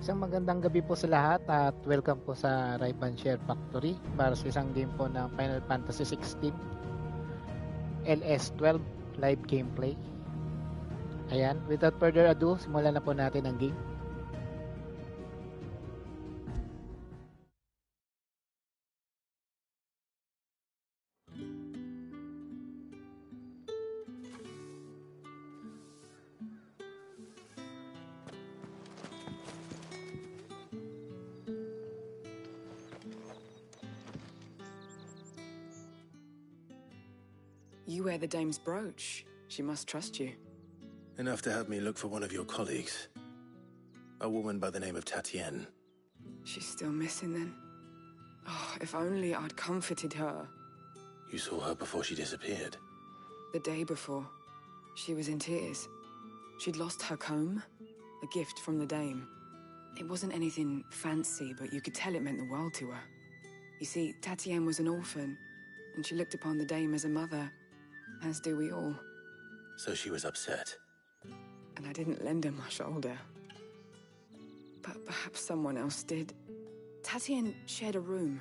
Isang magandang gabi po sa lahat at welcome po sa Ripe and Share Factory para sa isang game po ng Final Fantasy XVI LS12 live gameplay. Ayan, without further ado, simulan na po natin ang game. You wear the dame's brooch. She must trust you. Enough to have me look for one of your colleagues. A woman by the name of Tatienne. She's still missing then. Oh, if only I'd comforted her. You saw her before she disappeared. The day before, she was in tears. She'd lost her comb, a gift from the dame. It wasn't anything fancy, but you could tell it meant the world to her. You see, Tatienne was an orphan, and she looked upon the dame as a mother, as do we all. So she was upset. And I didn't lend her my shoulder. But perhaps someone else did. Tatienne shared a room.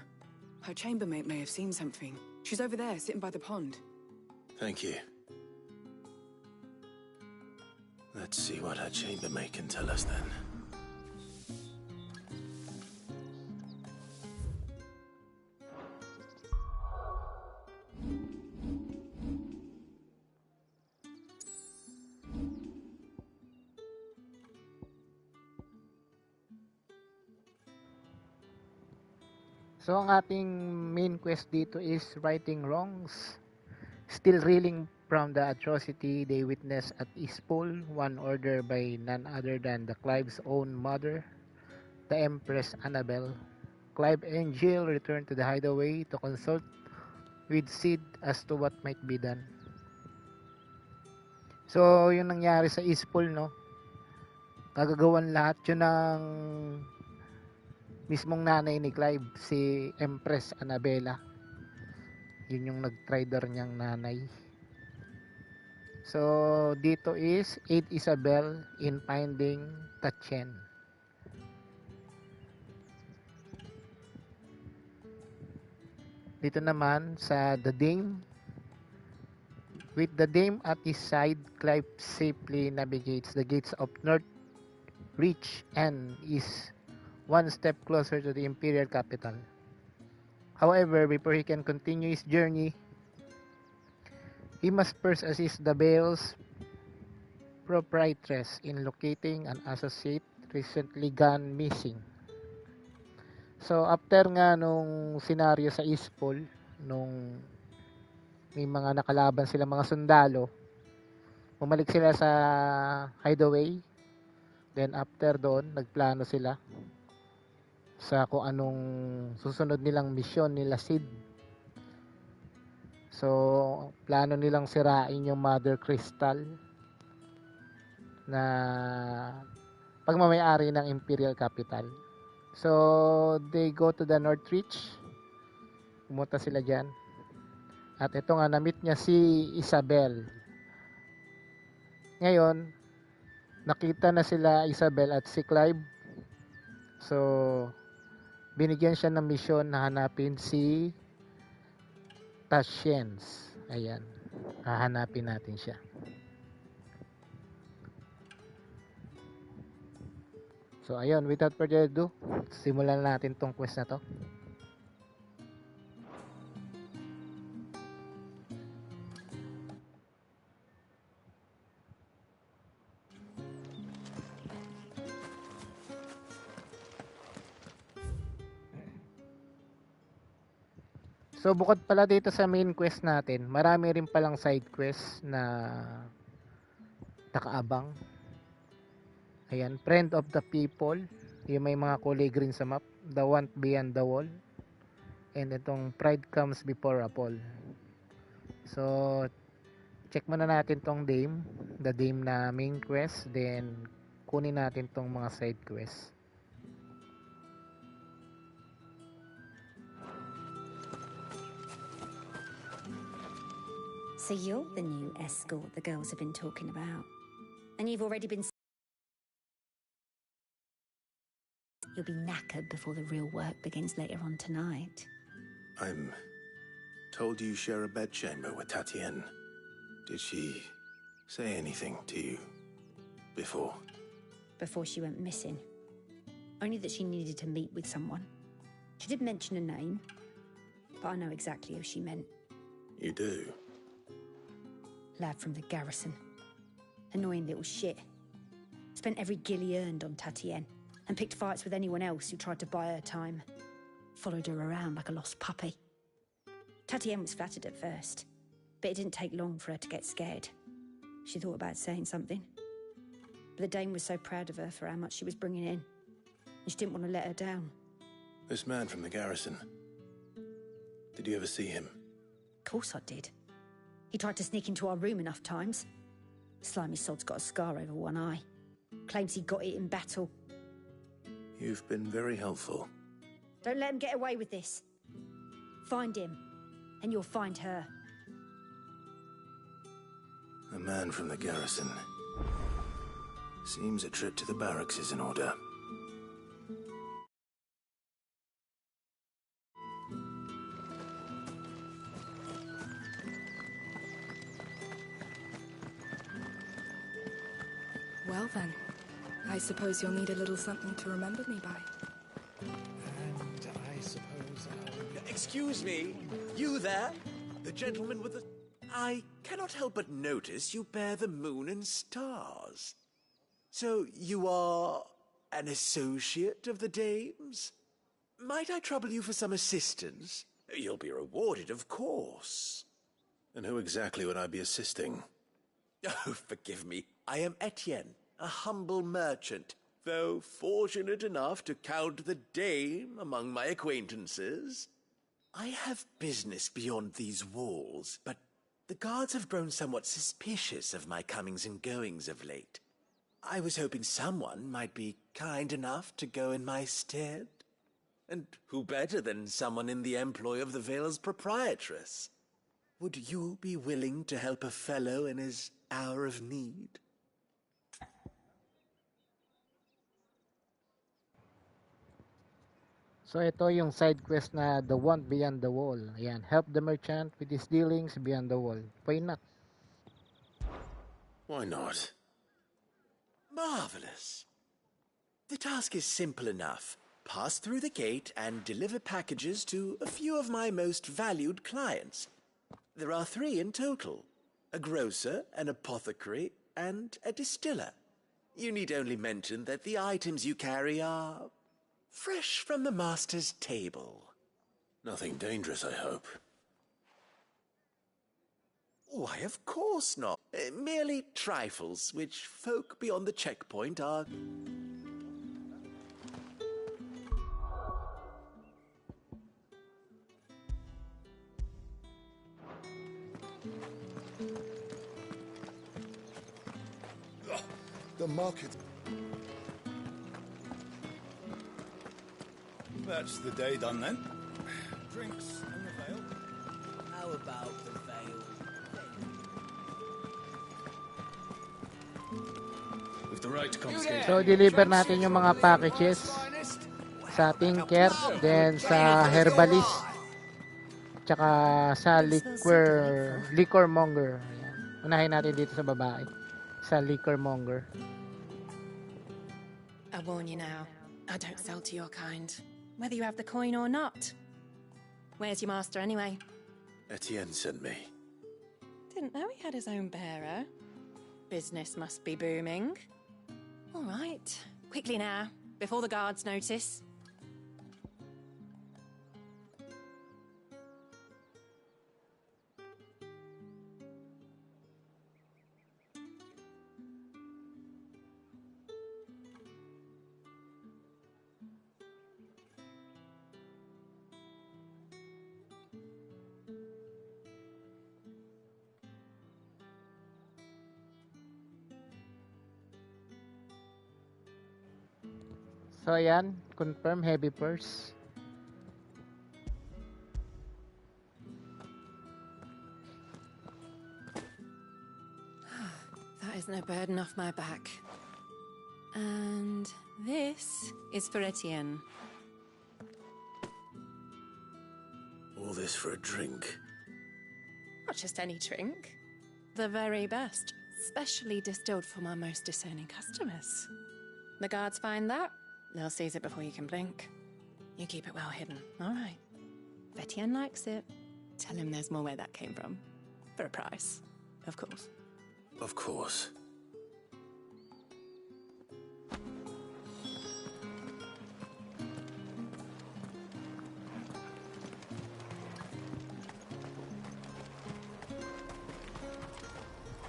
Her chambermaid may have seen something. She's over there, sitting by the pond. Thank you. Let's see what her chambermaid can tell us then. So ang ating main quest dito is righting wrongs. Still reeling from the atrocity they witnessed at Ispol, one ordered by none other than the Clive's own mother, the Empress Annabelle. Clive and Jill returned to the hideaway to consult with Sid as to what might be done. So yung nangyari sa Ispol, no? Kagagawan lahat yun ng mismong nanay ni Clive, si Empress Annabella. Yun yung nag-trader niyang nanay. So dito is aid Isabel in finding Tatienne. Dito naman sa the Dame. With the Dame at his side, Clive safely navigates the gates of North Reach and is one step closer to the Imperial capital. However, before he can continue his journey, he must first assist the Bale's proprietress in locating an associate recently gone missing. So, after nga nung senaryo sa Ispol, nung may mga nakalaban sila mga sundalo, bumalik sila sa hideaway. Then, after doon, nagplano sila sa kung anong susunod nilang misyon nila Sid. So, plano nilang sirain yung Mother Crystal na pagmamayari ng Imperial Capital. So, they go to the North Reach. Pumunta sila dyan. At ito nga, na-meet niya si Isabel. Ngayon, nakita na sila Isabel at si Clive. So, binigyan siya ng misyon na hanapin si Tatienne. Ayan. Hahanapin natin siya. So, ayun. Without further ado, simulan natin tong quest na to. So, bukod pala dito sa main quest natin, marami rin palang side quest na nakaabang. Ayan, Friend of the People. Yung may mga kulay green sa map. The Want Beyond the Wall. And itong Pride Comes Before a Fall. So, check muna natin tong Dame. The Dame na main quest. Then, kunin natin tong mga side quest. So you're the new escort the girls have been talking about. And you've already been You'll be knackered before the real work begins later on tonight. I'm told you share a bedchamber with Tatienne. Did she say anything to you before? Before she went missing. Only that she needed to meet with someone. She did mention a name, but I know exactly who she meant. You do? Lad from the garrison. Annoying little shit. Spent every guil he earned on Tatienne, and picked fights with anyone else who tried to buy her time. Followed her around like a lost puppy. Tatienne was flattered at first, but it didn't take long for her to get scared. She thought about saying something. But the Dame was so proud of her for how much she was bringing in, and she didn't want to let her down. This man from the garrison. Did you ever see him? Of course I did. He tried to sneak into our room enough times. Slimy sod's got a scar over one eye. Claims he got it in battle. You've been very helpful. Don't let him get away with this. Find him, and you'll find her. A man from the garrison. Seems a trip to the barracks is in order. Well then, I suppose you'll need a little something to remember me by. And I suppose I'll... Excuse me, you there? The gentleman with the... I cannot help but notice you bear the moon and stars. So you are an associate of the Dame's? Might I trouble you for some assistance? You'll be rewarded, of course. And who exactly would I be assisting? Oh, forgive me. I am Etienne, a humble merchant, though fortunate enough to count the Dame among my acquaintances. I have business beyond these walls, but the guards have grown somewhat suspicious of my comings and goings of late. I was hoping someone might be kind enough to go in my stead. And who better than someone in the employ of the Vale's proprietress? Would you be willing to help a fellow in his hour of need? So ito yung side quest na The Want Beyond the Wall. Ayan, help the merchant with his dealings beyond the wall. Why not? Why not? Marvelous. The task is simple enough. Pass through the gate and deliver packages to a few of my most valued clients. There are 3 in total. A grocer, an apothecary, and a distiller. You need only mention that the items you carry are fresh from the master's table. Nothing dangerous, I hope. Why, of course not. Merely trifles, which folk beyond the checkpoint are... The market... That's the day done then. Drinks and the veil. How about the veil? With the right to confiscate. So, deliver natin yung mga packages sa tinker, then sa herbalist, tsaka sa liquor monger. Ayan. Unahin natin dito sa babae, sa liquor monger. I warn you now, I don't sell to your kind, whether you have the coin or not. Where's your master anyway? Etienne sent me. Didn't know he had his own bearer. Business must be booming. All right, quickly now, before the guards notice. So, ayan, confirm heavy purse. That is no burden off my back. And this is for Etienne. All this for a drink. Not just any drink. The very best, specially distilled for my most discerning customers. The guards find that, they'll seize it before you can blink. You keep it well hidden, all right? If Etienne likes it, tell him there's more where that came from. For a price, of course. Of course.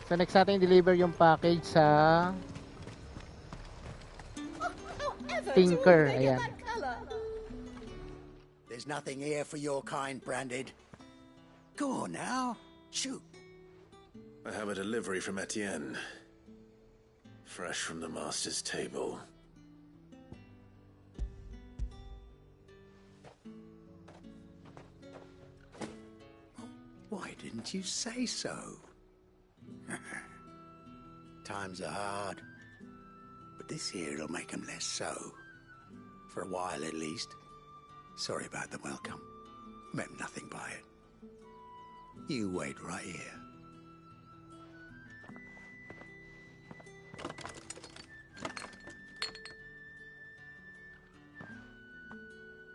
So next natin deliver yung package sa Tinker. Ayan. There's nothing here for your kind, Branded. Go on now. Shoot. I have a delivery from Etienne. Fresh from the master's table. Why didn't you say so? Times are hard. But this here'll make 'em less so. For a while, at least. Sorry about the welcome. Meant nothing by it. You wait right here.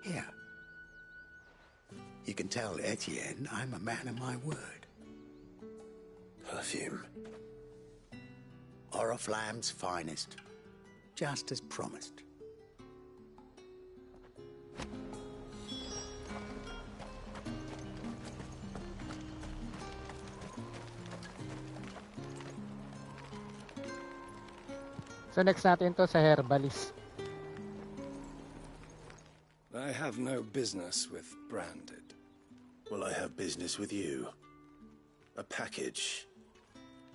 Here. You can tell Etienne I'm a man of my word. Perfume. Oriflamme's finest. Just as promised. So next natin to sa Herbalist. I have no business with Branded. Well, I have business with you. A package.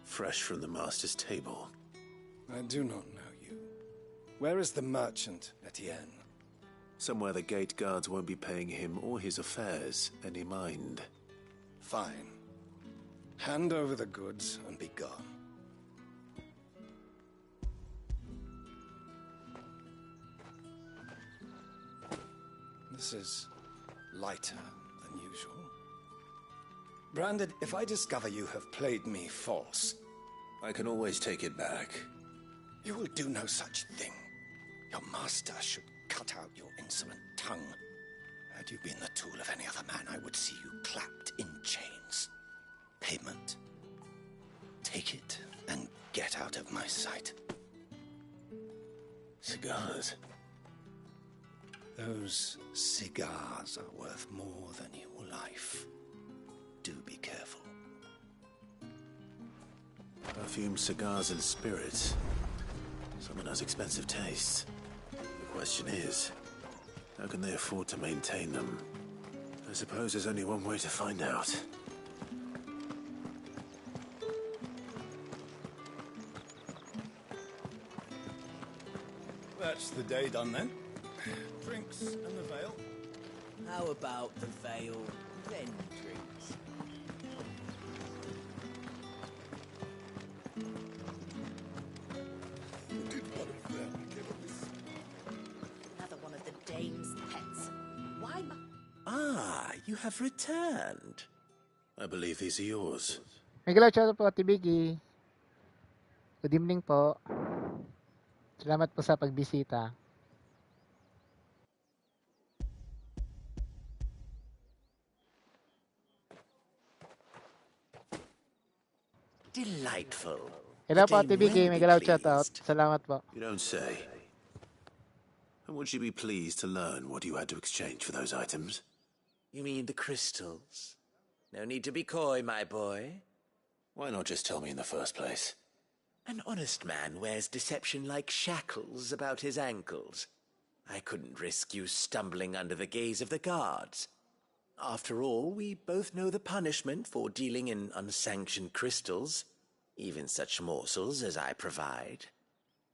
Fresh from the master's table. I do not know you. Where is the merchant, Etienne? Somewhere the gate guards won't be paying him or his affairs any mind. Fine. Hand over the goods and be gone. This is lighter than usual. Branded, if I discover you have played me false... I can always take it back. You will do no such thing. Your master should cut out your insolent tongue. Had you been the tool of any other man, I would see you clapped in chains. Payment. Take it and get out of my sight. Cigars. Those cigars are worth more than your life. Do be careful. Perfume, cigars, and spirits. Someone has expensive tastes. The question is, how can they afford to maintain them? I suppose there's only one way to find out. That's the day done then. Drinks and the veil. How about the veil, then drinks? Another one of the dame's pets. Why Ah, you have returned. I believe these are yours. Miguel, shout out po, Ate Biggie. Good evening po. Salamat po sa pagbisita. Delightful. Hello The po, Ate dame Biggie. will be Miguel, shout out. pleased. Salamat po. You don't say. And would she be pleased to learn what you had to exchange for those items? You mean the crystals? No need to be coy, my boy. Why not just tell me in the first place? An honest man wears deception like shackles about his ankles. I couldn't risk you stumbling under the gaze of the guards. After all, we both know the punishment for dealing in unsanctioned crystals, even such morsels as I provide.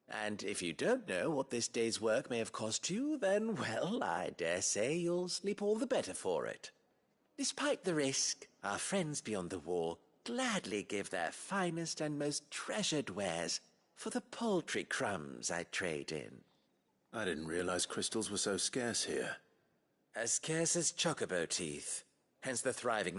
And if you don't know what this day's work may have cost you, then, well, I dare say you'll sleep all the better for it. Despite the risk, our friends beyond the wall gladly give their finest and most treasured wares for the paltry crumbs I trade in. I didn't realize crystals were so scarce here. As scarce as chocobo teeth, hence the thriving